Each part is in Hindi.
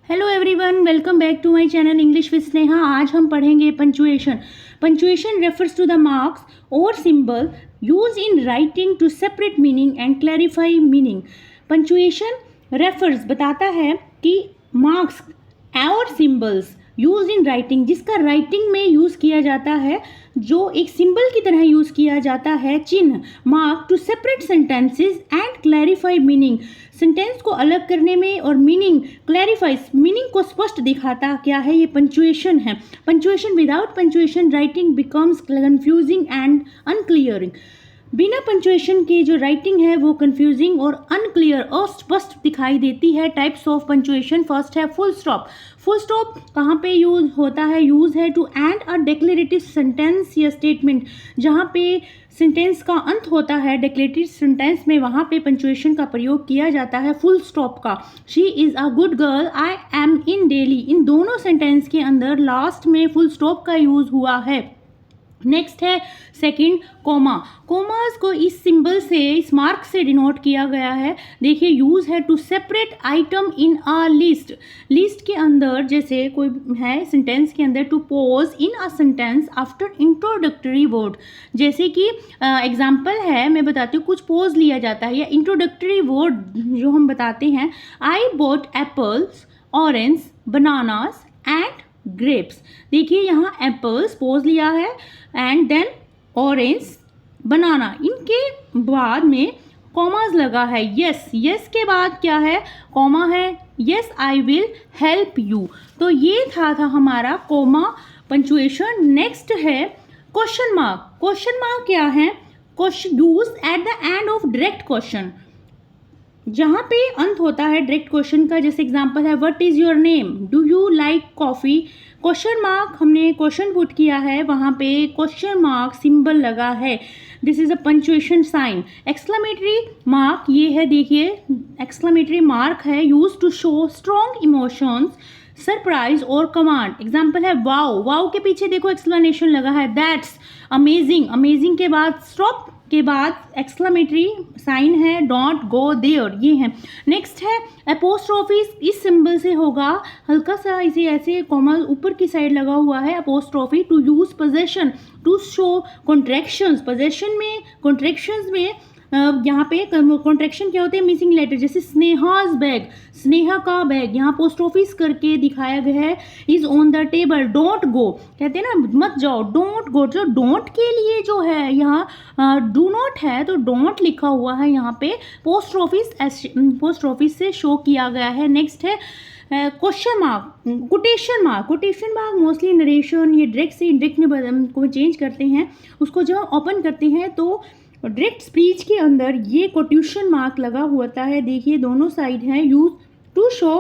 Hello everyone, welcome back to my channel English with Sneha. आज हम पढ़ेंगे punctuation. Punctuation refers to the marks और symbol use in writing to separate meaning and clarify meaning. Punctuation refers बताता है कि मार्क्स और सिंबल्स यूज इन राइटिंग, जिसका राइटिंग में यूज़ किया जाता है, जो एक सिंबल की तरह यूज़ किया जाता है, चिन्ह mark to separate sentences and clarify meaning. Sentence को अलग करने में और मीनिंग क्लैरिफाइज, मीनिंग को स्पष्ट दिखाता क्या है, ये पंचुएशन है। Punctuation without punctuation writing becomes confusing and unclearing. बिना पंचुएशन के जो राइटिंग है वो कंफ्यूजिंग और अनक्लियर, अस्पष्ट दिखाई देती है। टाइप्स ऑफ पंचुएशन, फर्स्ट है फुल स्टॉप। फुल स्टॉप कहाँ पे यूज होता है? यूज है to end a declarative sentence या स्टेटमेंट। जहाँ पे सेंटेंस का अंत होता है डिक्लेरेटिव सेंटेंस में, वहाँ पे पंचुएशन का प्रयोग किया जाता है फुल स्टॉप का। She is a good girl, I am in Delhi, इन दोनों सेंटेंस के अंदर लास्ट में फुल स्टॉप का यूज हुआ है। नेक्स्ट है सेकंड कोमा। कोमास को इस सिंबल से, इस मार्क से डिनोट किया गया है। देखिए, यूज है to separate item in a list. List के अंदर जैसे कोई है सेंटेंस के अंदर, to pause in a sentence after introductory word. जैसे कि एग्जांपल है, मैं बताती हूँ, कुछ पॉज लिया जाता है या इंट्रोडक्टरी वर्ड जो हम बताते हैं। I bought apples, orange, bananas and grapes. देखिए यहाँ एप्पल्स पोज लिया है एंड देन ऑरेंज, बनाना, इनके बाद में कॉमास लगा है। यस, यस के बाद क्या है? कॉमा है। Yes I will help you. तो ये था हमारा कॉमा पंचुएशन। नेक्स्ट है क्वेश्चन मार्क। क्वेश्चन मार्क क्या है? Question use at the end of direct question, जहाँ पे अंत होता है डायरेक्ट क्वेश्चन का। जैसे एग्जांपल है, what is your name, do you like coffee. Question mark, हमने क्वेश्चन पुट किया है, वहाँ पे क्वेश्चन मार्क सिंबल लगा है। This is a punctuation sign. Exclamatory mark ये है, देखिए एक्सक्लेमेटरी मार्क है, use to show strong emotions, surprise और कमांड। एग्जाम्पल है वाओ, वाओ के पीछे देखो एक्सप्लेनेशन लगा है। दैट्स अमेजिंग, अमेजिंग के बाद स्टॉप के बाद एक्सक्लेमेटरी साइन है, डोंट गो देयर, ये है। नेक्स्ट है अपोस्ट्रोफी। इस सिंबल से होगा, हल्का सा इसे ऐसे कॉमा ऊपर की साइड लगा हुआ है, apostrophe. To use possession to show contractions. Possession में, कॉन्ट्रैक्शंस में यहाँ पे कॉन्ट्रैक्शन क्या होते हैं? Missing letter. जैसे स्नेहाज बैग, स्नेहा का बैग, यहाँ पोस्ट ऑफिस करके दिखाया गया है। Is on the table, don't go, कहते हैं ना मत जाओ, डोंट गो। जो डोंट के लिए जो है यहाँ डू नॉट है, तो डोंट लिखा हुआ है यहाँ पे, पोस्ट ऑफिस से शो किया गया है। नेक्स्ट है question mark, quotation mark. Quotation mark mostly narration, ये डायरेक्ट से इनडायरेक्ट में को चेंज करते हैं। उसको जब ओपन करते हैं तो डायरेक्ट स्पीच के अंदर ये कोटेशन मार्क लगा होता है। देखिए दोनों साइड हैं, use to show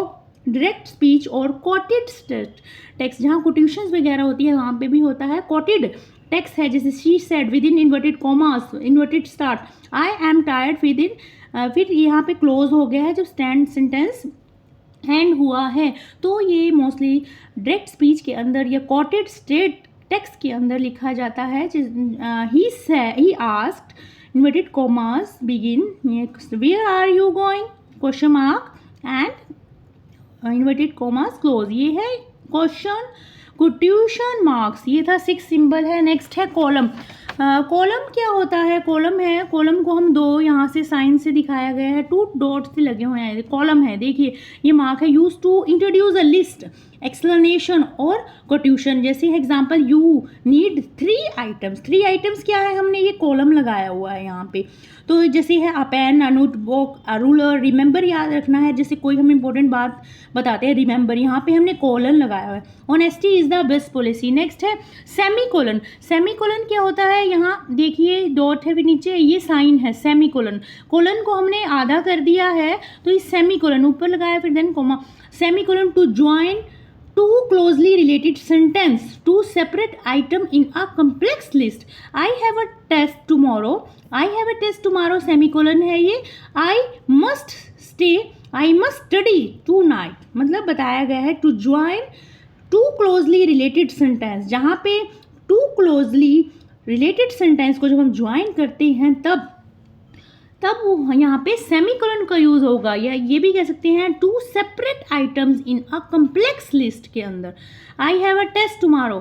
direct speech और कोटेड टेक्स्ट। जहाँ कोटेशंस वगैरह होती है वहाँ पे भी होता है कोटेड टेक्स्ट है। जैसे she said with in inverted commas, inverted start, I am tired with in, फिर यहाँ पे क्लोज हो गया है जब स्टैंड सेंटेंस एंड हुआ है। तो ये मोस्टली डायरेक्ट स्पीच के अंदर या कोटेड स्टेट टेक्स्ट के अंदर लिखा जाता है। He asked, inverted commas begin, where are you going, question mark and inverted commas close, ये है क्वेश्चन कोटेशन मार्क्स। ये था 6 सिंबल है। नेक्स्ट है कॉलम। कॉलम क्या होता है? कॉलम है, कॉलम को हम दो यहाँ से साइन से दिखाया गया है, 2 डॉट्स से लगे हुए हैं, कॉलम है। देखिए ये मार्क है, use to introduce a list, explanation और कोट्यूशन। जैसे example, you need 3 items. 3 items क्या है? हमने ये कॉलम लगाया हुआ है यहाँ पे। तो जैसे है a pen, a notebook, a ruler, remember याद रखना है। जैसे कोई हम इंपॉर्टेंट बात बताते हैं, रिमेंबर, यहाँ पे हमने कॉलन लगाया हुआ है। Honesty is the best policy. Next है सेमी कोलन। सेमी कोलन क्या होता है? यहाँ देखिए डॉट है, फिर नीचे ये साइन है सेमी कोलन। कोलन को हमने आधा कर दिया है तो ये सेमी कोलन ऊपर लगाया, फिर then comma. Semicolon to join two closely related sentence, to separate item in a complex list. I have a test tomorrow, I have a test tomorrow, semicolon है ये। I must stay, I must study tonight, मतलब बताया गया है to join two closely related sentence। जहाँ पे two closely related sentence को जब हम join करते हैं तब तब वो यहाँ पे सेमीकोलन का यूज़ होगा, या ये भी कह सकते हैं to separate items in a complex list के अंदर। I have a test tomorrow,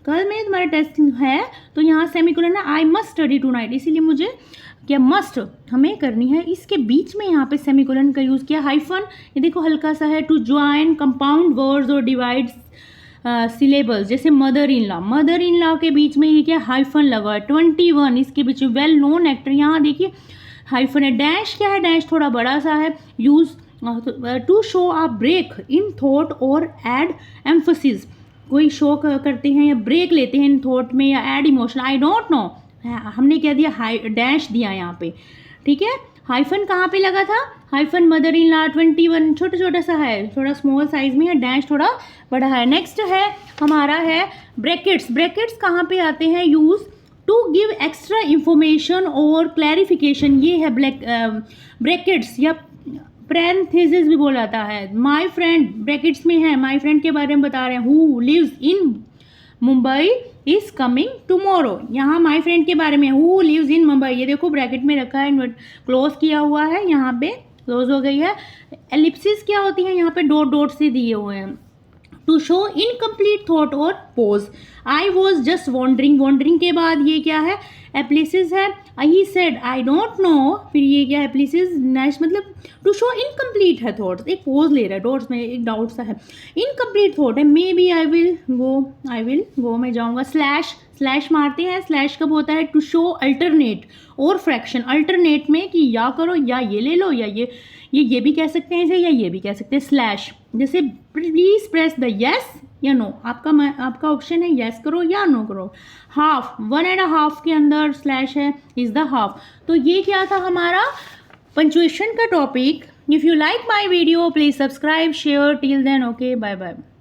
कल में तुम्हारा टेस्ट है, तो यहाँ सेमीकोलन है, I must study tonight, इसीलिए मुझे क्या मस्ट हमें करनी है, इसके बीच में यहाँ पे सेमीकोलन का यूज़ किया। हाइफन, ये देखो हल्का सा है, टू ज्वाइन कंपाउंड वर्ड्स और डिवाइड सिलेबल्स, जैसे मदर इन लॉ के बीच में ये क्या हाइफन लगा है। 21 इसके बीच में वेल नोन एक्टर, यहाँ देखिए हाइफन है। डैश क्या है, डैश थोड़ा बड़ा सा है, use to show a break in thought और एड एम्फोसिस, कोई शो करते हैं या ब्रेक लेते हैं इन थॉट में या add emotion. I don't know, हमने क्या दिया, हाई डैश दिया यहाँ पे, ठीक है। हाइफन कहाँ पे लगा था, हाइफन मदर इन लॉ 21 छोटा छोटा सा है, थोड़ा स्मॉल साइज में है, डैश थोड़ा बड़ा है। नेक्स्ट है हमारा है ब्रैकेट्स। ब्रैकेट्स कहाँ पे आते हैं, use to give extra information और क्लैरिफिकेशन, ये है ब्रैकेट्स या पैरेंथेसिस भी बोला जाता है। माय फ्रेंड ब्रैकेट्स में है, माय फ्रेंड के बारे में बता रहे हैं, who lives in Mumbai is coming tomorrow, यहाँ माय फ्रेंड के बारे में, हु लिव्स इन मुंबई, ये देखो ब्रैकेट में रखा है, क्लोज किया हुआ है, यहाँ पे क्लोज हो गई है। एलिप्सिस क्या होती है, यहाँ पे डॉट डॉट से दिए हुए हैं, टू शो इनकम्प्लीट थॉट और pause. I was just wondering, wondering के बाद ये क्या है, एप्लिसिस है। He said I don't know, फिर ये क्या है, एप्लिसिस नेक्स्ट, मतलब टू शो इनकम्प्लीट है थॉट्स, एक पोज ले रहा है, डॉट्स में एक डाउट सा है, इनकम्प्लीट थॉट है। May B I will go मैं जाऊँगा। स्लैश मारते हैं, स्लैश कब होता है, टू शो अल्टरनेट और फ्रैक्शन, अल्टरनेट में कि या करो या ये ले लो, या ये भी कह सकते हैं इसे, या ये भी कह सकते हैं। स्लैश जैसे प्लीज प्रेस द यस या नो, आपका ऑप्शन है यस करो या नो करो। हाफ, 1.5 के अंदर स्लैश है, इज द हाफ। तो ये क्या था हमारा पंचुएशन का topic. If you like my video please subscribe share, till then okay bye bye.